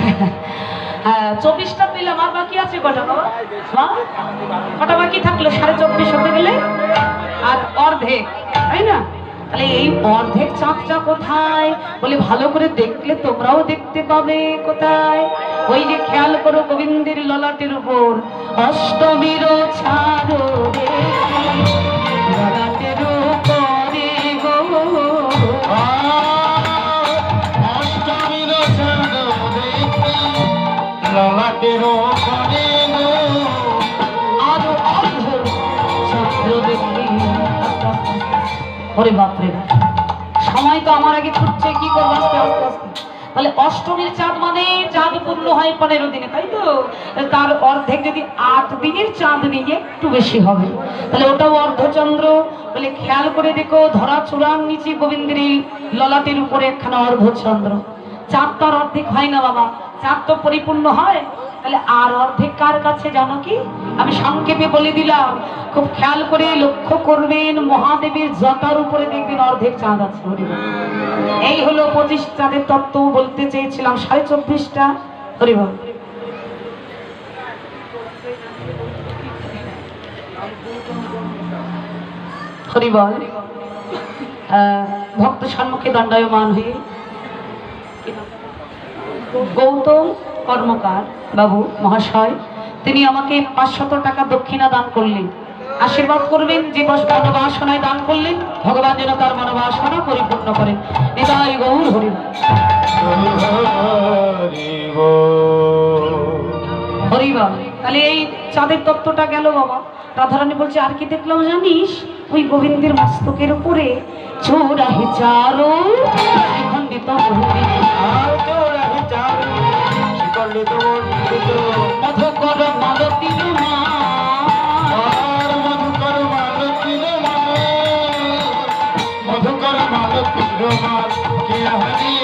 হ্যাঁ 24টা পেলাম, আর বাকি আছে কটা বাবা? কটা বাকি থাকলো? 24.5 হতে গেলে আর অর্ধেক, তাই না? তাহলে এই অর্ধেক চাঁদটা কোথায়? বলে ভালো করে দেখলে তোমরাও দেখতে পাবে। কোথায়? ওই যে খেয়াল করো গোবিন্দের ললাটের উপর অষ্টমীর ছাড় ললাটের উপরে গো অষ্টমীর চাঁদ দেখি ললাটের উপরে গো আরো অর্ধ চন্দ্র দেখি। ওরে বাপরে, সময় তো আমার আগে ছুটছে, কি করবো আস্তে আস্তে আস্তে। তাহলে অষ্টমীর চাঁদ মানে চাঁদ পূর্ণ হয় 15 দিনে, তাই তো? তার অর্ধেক যদি 8 দিনের চাঁদ নিয়ে একটু বেশি হবে, তাহলে ওটাও অর্ধচন্দ্র। বলে খেয়াল করে দেখো ধরা চূড়ার নিচে গোবিন্দের এই ললাটের উপরে একখানা অর্ধচন্দ্র। চাঁদ তো আর অর্ধেক হয় না বাবা, চাঁদ তো পরিপূর্ণ হয়। তাহলে আর অর্ধেক কার কাছে জানো কি? আমি সংক্ষেপে বলে দিলাম, খুব খেয়াল করে লক্ষ্য করবেন, মহাদেবের জটার উপরে দেখবেন অর্ধেক চাঁদ আছে। এই হলো 25 চাঁদের তত্ত্ব বলতে চেয়েছিলাম, 24.5টা। হরিবল হরিবল। ভক্ত সম্মুখে দণ্ডায়মান হয়ে গৌতম কর্মকার বাবু মহাশয় তিনি আমাকে 500 টাকা দক্ষিণা দান করলেন। আশীর্বাদ করবেন, যে মনোবাসনায় দান করলেন ভগবান যেন তার মনোবাসনা পরিপূর্ণ করেন। নিতাই গৌর হরি হরিবল। তাহলে এই চাঁদের তত্ত্বটা গেল বাবা। রাধারানী বলছে আর কি দেখলাম জানিস? ওই গোবিন্দের মস্তকের উপরে চৌরাহে চারো খণ্ডিত অমৃত মন্ডিত মধুকর মালতীর মা আর মধুকর মালতীর মাল মধুকর মালতীর মাল কে হরি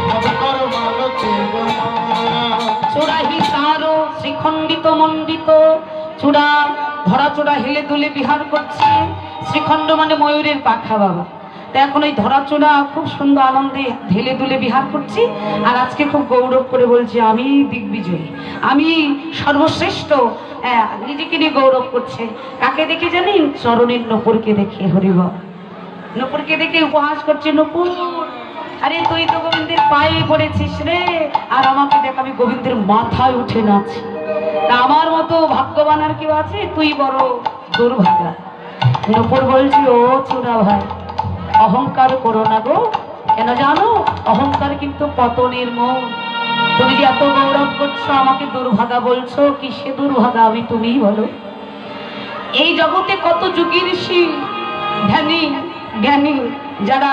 মধুকর মালতীর মাল চূড়াহি তারও শ্রীখণ্ডিত মণ্ডিত চূড়া ধরা চূড়া হেলে দুলে বিহার করছে। শ্রীখণ্ড মানে ময়ূরের পাখা বাবা। তা এখন ওই ধরা চূড়া খুব সুন্দর আনন্দে হেলে দুলে বিহার করছি। আর আজকে খুব গৌরব করে বলছে আমি দিগ্বিজয়ী, আমি সর্বশ্রেষ্ঠ। নিজেকে নিয়ে গৌরব করছে। কাকে দেখে জানেন? চরণের নূপুরকে দেখে। হরিব নূপুরকে দেখে উপহাস করছে। নূপুর, আরে তুই তো গোবিন্দের পায়ে পড়েছিস রে, আর আমাকে দেখ আমি গোবিন্দের মাথায় উঠে নাচি। তা আমার মতো ভাগ্যবান আর কেউ আছে? তুই বড় দুর্ভাগা। নূপুর বলছি, ও চূড়া ভাই, অহংকার করো না গো। কেন জানো? অহংকার কিন্তু পতনের মূল। তুমি যে এত গৌরব করছো, আমাকে দুর্ভাগা বলছো, কিসে দুর্ভাগা আমি তুমিই বলো। এই জগতে কত যোগী ঋষি ধ্যানী জ্ঞানী যারা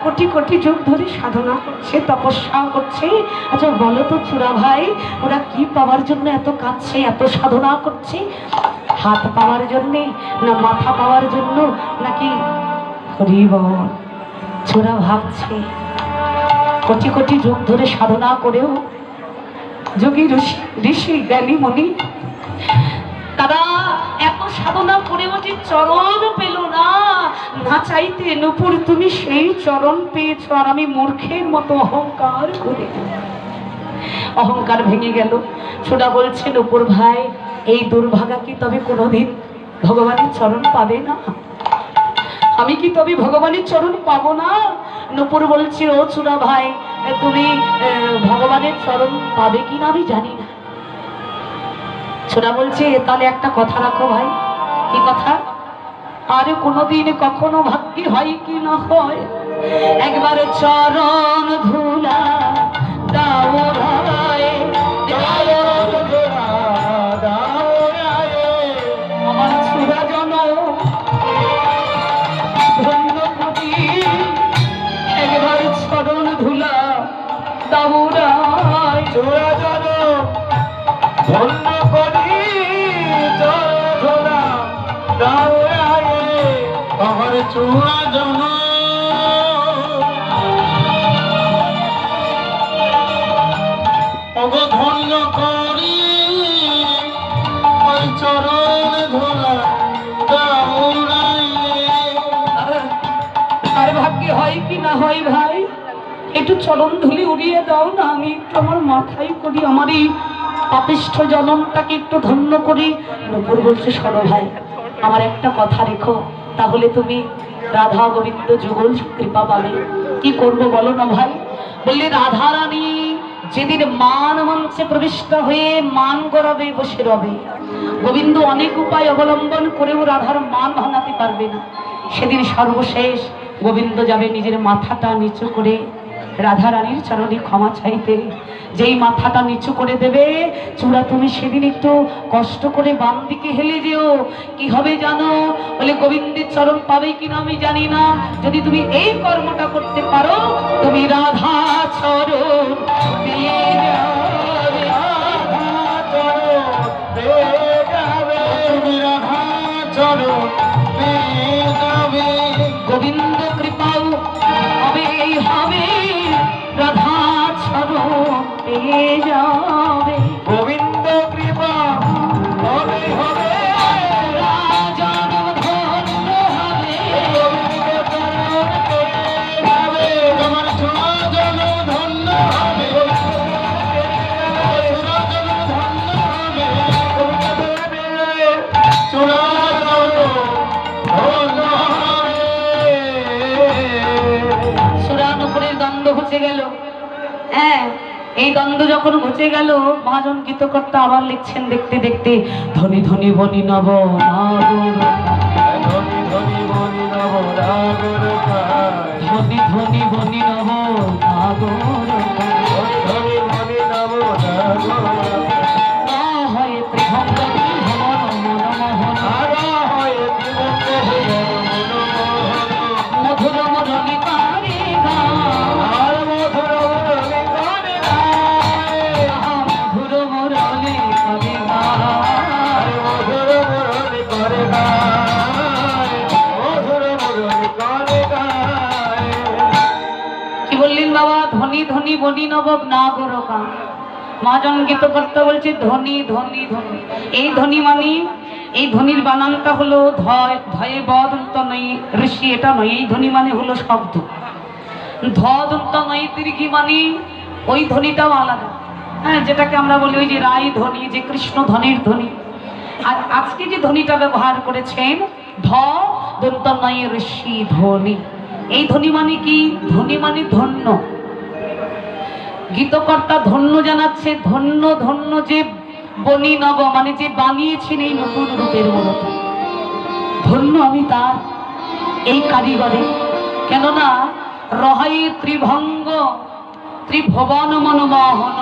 কোটি কোটি যুগ ধরে সাধনা করছে, তপস্যা করছে। আচ্ছা বলো তো চূড়া ভাই, ওরা কি পাওয়ার জন্য এত কাঁদছে, এত সাধনা করছে? হাত পাওয়ার জন্যে, না মাথা পাওয়ার জন্য, নাকি? হরি বল। চূড়া ভাবছে কোটি কোটি যুগ ধরে সাধনা করেও যোগী ঋষি জ্ঞানী মুনি তারা এত সাধনা করেও যে চরণ পেল না, না চাইতে নূপুর তুমি সেই চরণ পেয়েছ, আর আমি মূর্খের মতো অহংকার করে। অহংকার ভেঙে গেল। ছোটা বলছে, নূপুর ভাই, এই দুর্ভাগা কি তবে কোনোদিন ভগবানের চরণ পাবে না? আমি কি তবে ভগবানের চরণ পাবো না? নূপুর বলছে, ও চূড়া ভাই, তুমি ভগবানের চরণ পাবে কিনা আমি জানি না। ছোটা বলছে, তাহলে একটা কথা রাখো ভাই। কি কথা? আর কোনোদিন কখনো ভাগ্যে হয় কি না হয়, একবার চরণ ধুলা দাও রায়, আমার চূড়া জন ধন্য করি, একবার চরণ ধুলা দাও রায়। চূড়া জন ধন্য করি চরণা দাওরায়ে আমার চূড়া জন অগ ধন্য করি ওই চরণ ধুলা দাওরায়ে। আর ভাগ্যে হয় কি না হয় ভাই, একটু চরণ ধুলি উড়িয়ে দাও না, আমি একটু আমার মাথায় করি, আমার এই পাপিষ্ঠ জনমটাকে একটু ধন্য করি। নূপুর বলছে, শোনো ভাই, আমার একটা কথা রেখো, তাহলে তুমি রাধা গোবিন্দ যুগল কৃপা পাবে। কি করবো বলো না ভাই? বললে, রাধা রানী যেদিন মান মঞ্চে প্রবিষ্ট হয়ে মান গড়াবে, বসে রবে, গোবিন্দ অনেক উপায় অবলম্বন করেও রাধার মান ভাঙাতে পারবে না। সেদিন সর্বশেষ গোবিন্দ যাবে নিজের মাথাটা নিচু করে রাধা রানীর চরণে ক্ষমা চাইতে। যেই মাথাটা নিচু করে দেবে, চূড়া তুমি সেদিন একটু কষ্ট করে বাম দিকে হেলে যেও। কি হবে জানো? বলে, গোবিন্দের চরণ পাবে কিনা আমি জানি না, যদি তুমি এই কর্মটা করতে পারো, তুমি রাধা চরণ পেয়ে যাবে। রাধা চরণ পেয়ে যাবে, তুমি রাধা চরণ পেয়ে যাবে। গোবিন্দ কৃপাও হবে হবে, রাধা চরণ পেয়ে যাবে। গোবিন্দ কৃপা হবে হবে, রাজন ধন্য হবে। গোবিন্দ চরণ পেয়ে যাবে। তোমার চূড়া জন ধন্য হবে, চূড়া জন ধন্য হবে, চূড়া জন ধন্য হবে। সুরানুপুরের দ্বন্দ্ব ঘুচে গেল। হ্যাঁ, এই দ্বন্দ্ব যখন ঘুচে গেল, মহাজন গীতকর্তা আবার লিখছেন দেখতে দেখতে, ধনী ধনী বনি নব নাগর, ধনী ধনী বনি নব নাগর গায়, ধনী ধনী বনি নব নাগর, ধনী ধনী বনি নব নাগর না হয় ত্রিভঙ্গী ভবন মনমোহন, আরা হয় জীবন্ত হয়ে মনোমোহন, মধুর মরলি তারে গান, আর মধুর মুরলী গানে গায়, মধুর ধনী বনি নবক না গোরকা। মহাজন গীতকর্তা বলছে ধনী ধনী ধনী। এই ধনী মানে এই ধ্বনির বানানটা হলো ধয়, ধয়ে বদন্ত নয় ঋষি, এটা নয়। এই ধ্বনি মানে হলো শব্দ। ধদন্ত নয় দীর্ঘি মানে ওই ধ্বনিটাও আলাদা। হ্যাঁ, যেটাকে আমরা বলি ওই যে রায় ধ্বনি, যে কৃষ্ণ ধ্বনির ধ্বনি। আর আজকে যে ধ্বনিটা ব্যবহার করেছেন ধ দন্ত নয় ঋষি ধ্বনি, এই ধ্বনি মানে কি? ধ্বনি মানে ধন্য। গীতকর্তা ধন্য জানাচ্ছে, ধন্য ধন্য যে বনি নব মানে যে বানিয়েছেন এই নতুন রূপের মূর্তি। ধন্য আমি তার এই কারিগরে। কেননা রহাই ত্রিভঙ্গ ত্রিভুবন মনমোহন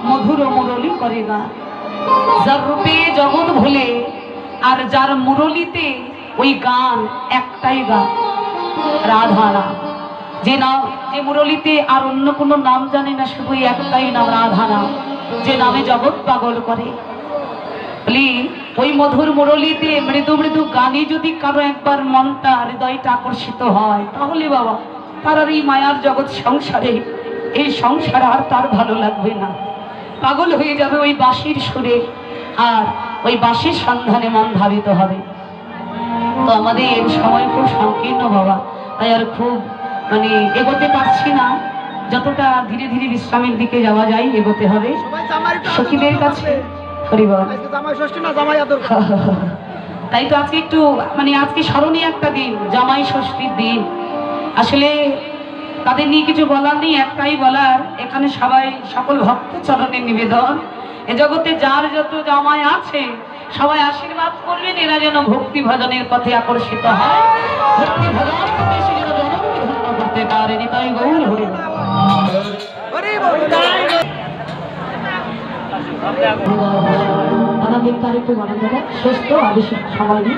মধুর মুরলী করে গান। যার রূপে জগৎ ভুলে আর যার মুরলীতে ওই গান, একটাই গান, রাধা নাম। যে নাম, যে মুরলীতে আর অন্য কোনো নাম জানে না, শুধু একটাই নাম, রাধা নাম, যে নামে জগৎ পাগল করে। ওই মধুর মুরলীতে মৃদু মৃদু গানে যদি কারো একবার মনটা, হৃদয়টা আকর্ষিত হয়, তাহলে বাবা তার আর এই মায়ার জগৎ সংসারে, এই সংসার আর তার ভালো লাগবে না। পাগল হয়ে যাবে ওই বাঁশির সুরে, আর ওই বাঁশির সন্ধানে মন ধাবিত হবে। তো আমাদের সময় খুব সংকীর্ণ বাবা, তাই আর খুব মানে এগোতে পারছি না। যতটা ধীরে ধীরে বিশ্রামের দিকে যাওয়া যায় এগোতে হবে। সখীদের কাছে তাই তো আজকে একটু মানে আজকে স্মরণীয় একটা দিন, জামাই ষষ্ঠীর দিন। আসলে তাদের নিয়ে কিছু বলার নেই, একটাই বলার, এখানে সবাই সকল ভক্ত চরণের নিবেদন, এ জগতে যার যত জামাই আছে সবাই আশীর্বাদ করবেন, এরা যেন ভক্তি ভজনের পথে আকর্ষিত হয়, ভক্তি ভজনের পথে সে যেন জনমকে ধন্য করতে পারে। নিতাই গৌর হরি আমাদের তার একটু মনে দেবে শেষ তো, আগে সময় নেই।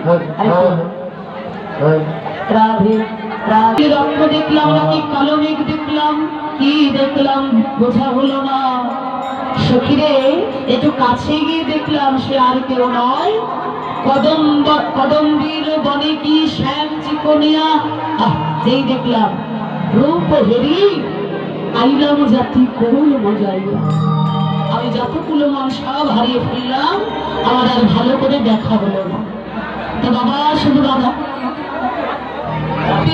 রাধে রাধে। রক্ত দেখলাম নাকি কালো মেঘ দেখলাম, কি দেখলাম বোঝা হলো না। সখীরে একটু কাছে গিয়ে দেখলাম সে আর কেউ নয়, কদম্বীর বনে কি শ্যাম চিকনিয়া। যেই দেখলাম রূপ হেরি আইলাম জাতি করুন মজাইয়া। আমি যতগুলো মন সব হারিয়ে ফেললাম, আমার আর ভালো করে দেখা হলো না। তো বাবা শুধু রাধা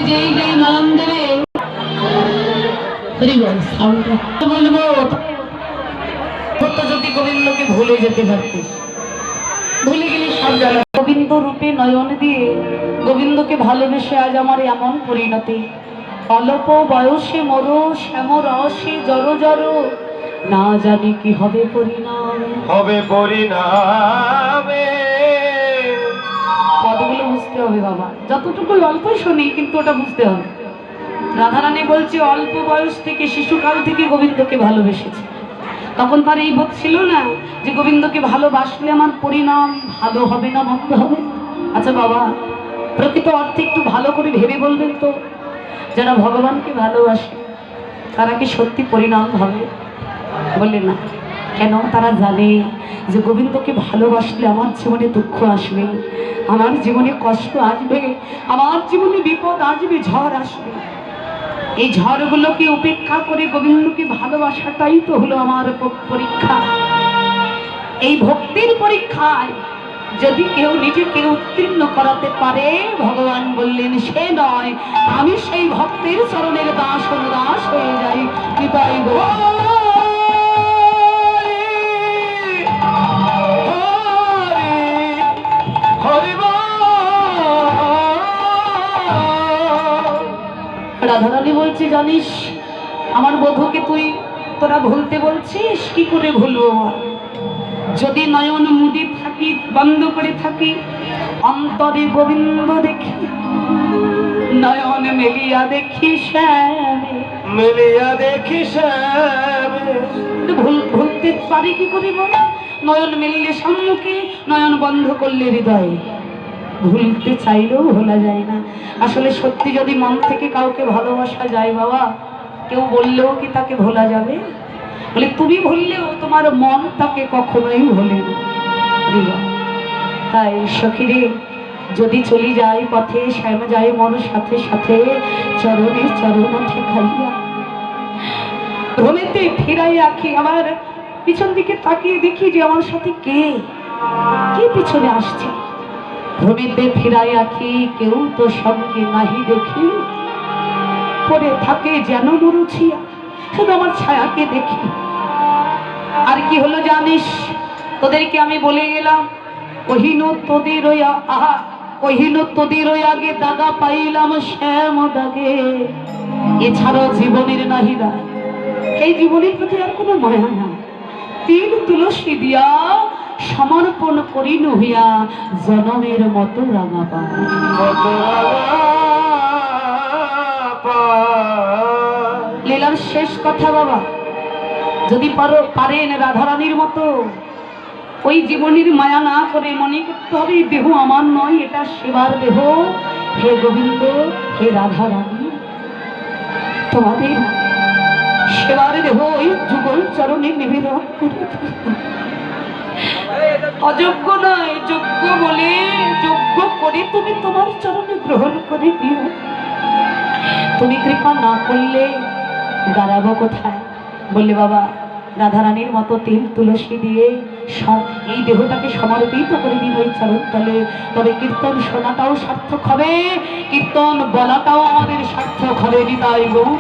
যেই যেই নয়ন দেবে বলবো, যদি গোবিন্দকে ভুলে যেতে পারতিস, ভুলে গেলে সব জানা। গোবিন্দ রূপে নয়ন দিয়ে গোবিন্দকে ভালোবেসে আজ আমার এমন পরিণতি। অল্প বয়সে মরো শ্যাম রসে জড় জড়, না জানি কি হবে পরিণাম, হবে পরিণামে। পদগুলো বুঝতে হবে বাবা, যতটুকু অল্প শুনি কিন্তু ওটা বুঝতে হবে। রাধারানী বলছে অল্প বয়স থেকে, শিশুকাল থেকে গোবিন্দকে ভালোবেসেছে। তখন তার এই বোধ ছিল না যে গোবিন্দকে ভালোবাসলে আমার পরিণাম ভালো হবে না মন্দ হবে। আচ্ছা বাবা, প্রকৃত অর্থে একটু ভালো করে ভেবে বলবেন তো, যারা ভগবানকে ভালোবাসে তারা কি সত্যি পরিণাম হবে? বললেন না কেন? তারা জানে যে গোবিন্দকে ভালোবাসলে আমার জীবনে দুঃখ আসবে, আমার জীবনে কষ্ট আসবে, আমার জীবনে বিপদ আসবে, ঝড় আসবে। এই ঝড়গুলোকে উপেক্ষা করে গোবিন্দকে ভালোবাসাটাই তো হলো আমার পরীক্ষা। এই ভক্তির পরীক্ষায় যদি কেউ নিজেকে উত্তীর্ণ করাতে পারে, ভগবান বললেন সে নয়, আমি সেই ভক্তের চরণের দাস অনুদাস হয়ে যাই। নিতাই গৌর। রাধারানী বলছে জানিস আমার বধূকে তোরা ভুলতে বলছিস, কি করে ভুলবো? যদি নয়ন মুদি থাকি, বন্ধ করে থাকি, অন্তরে গোবিন্দ দেখি, নয়ন মেলিয়া দেখি শ্যামে, মিলিয়া দেখি শ্যামে। ভুলতে পারি কি করে বল? নয়ন মেললে সম্মুখে, নয়ন বন্ধ করলে হৃদয়ে। ভুলতে চাইলেও ভোলা যায় না। আসলে সত্যি যদি মন থেকে কাউকে ভালোবাসা যায় বাবা, কেউ বললেও কি তাকে ভোলা যাবে? বলে তুমি ভুললেও তোমার মন তাকে কখনোই ভোলে না। তাই সখীরে যদি চলি যায় পথে, শ্যাম যায় মন সাথে সাথে, চরণে চরণ ঠেকাইয়া। ভ্রমেতে ফিরাই আঁকি আমার পিছন দিকে তাকিয়ে দেখি যে আমার সাথে কে কে পিছনে আসছে। ভ্রমেতে ফিরাই আঁকি কেউ তো সঙ্গে নাহি দেখি, পড়ে থাকে যেন মরুছিয়া শুধু আমার ছায়াকে দেখি। আর কি হলো জানিস, তোদেরকে আমি বলে গেলাম কহিন তোদের আহা কহিন তোদের আগে দাগা পাইলাম শ্যাম দাগে, এছাড়াও জীবনের নাহিদা, এই জীবনের প্রতি আর কোনো মায়া না। তিল তুলসী দিয়া সমর্পণ করি নহিয়া জনমের মতো রাঙা পা। লীলার শেষ কথা বাবা, যদি পারেন রাধারানীর মতো ওই জীবনের মায়া না করে মনে করতে হবে এই দেহ আমার নয়, এটা সেবার দেহ। হে গোবিন্দ, হে রাধারানী, তোমাদের সেবার দেহ ওই যুগল চরণে নিবেদন করে। অযোগ্য নয়, যোগ্য বলে যোগ্য করে তুমি তোমার চরণে গ্রহণ করে নিও। তুমি কৃপা না করলে দাঁড়াবো কোথায়? বললে বাবা রাধারানীর মতো তিল তুলসী দিয়ে এই দেহটাকে সমর্পিত করে দিন ওই চরণ তলে, তবে কীর্তন শোনাটাও সার্থক হবে, কীর্তন বলাটাও আমাদের সার্থক হবে। নিতাই গৌর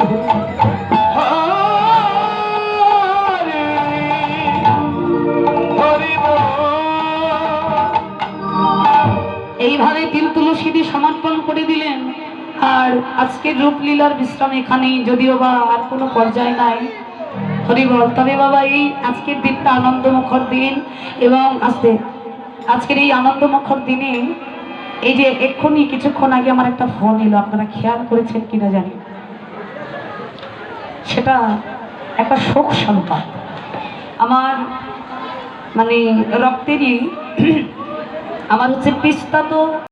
এইভাবে তিল তুলসী দিয়ে সমর্পণ করে দিলেন। আর আজকের রূপলীলার বিশ্রাম এখানেই, যদিও বা আর কোনো পর্যায় নাই। হরিবল। তবে বাবা এই আজকের দিনটা আনন্দমুখর দিন, এবং আজকের এই আনন্দমুখর দিনে এই যে এক্ষুনি কিছুক্ষণ আগে আমার একটা ফোন এলো, আপনারা খেয়াল করেছেন কিনা জানি, সেটা একটা শোক সংবাদ। আমার মানে রক্তেরই, আমার হচ্ছে পিস্তা তো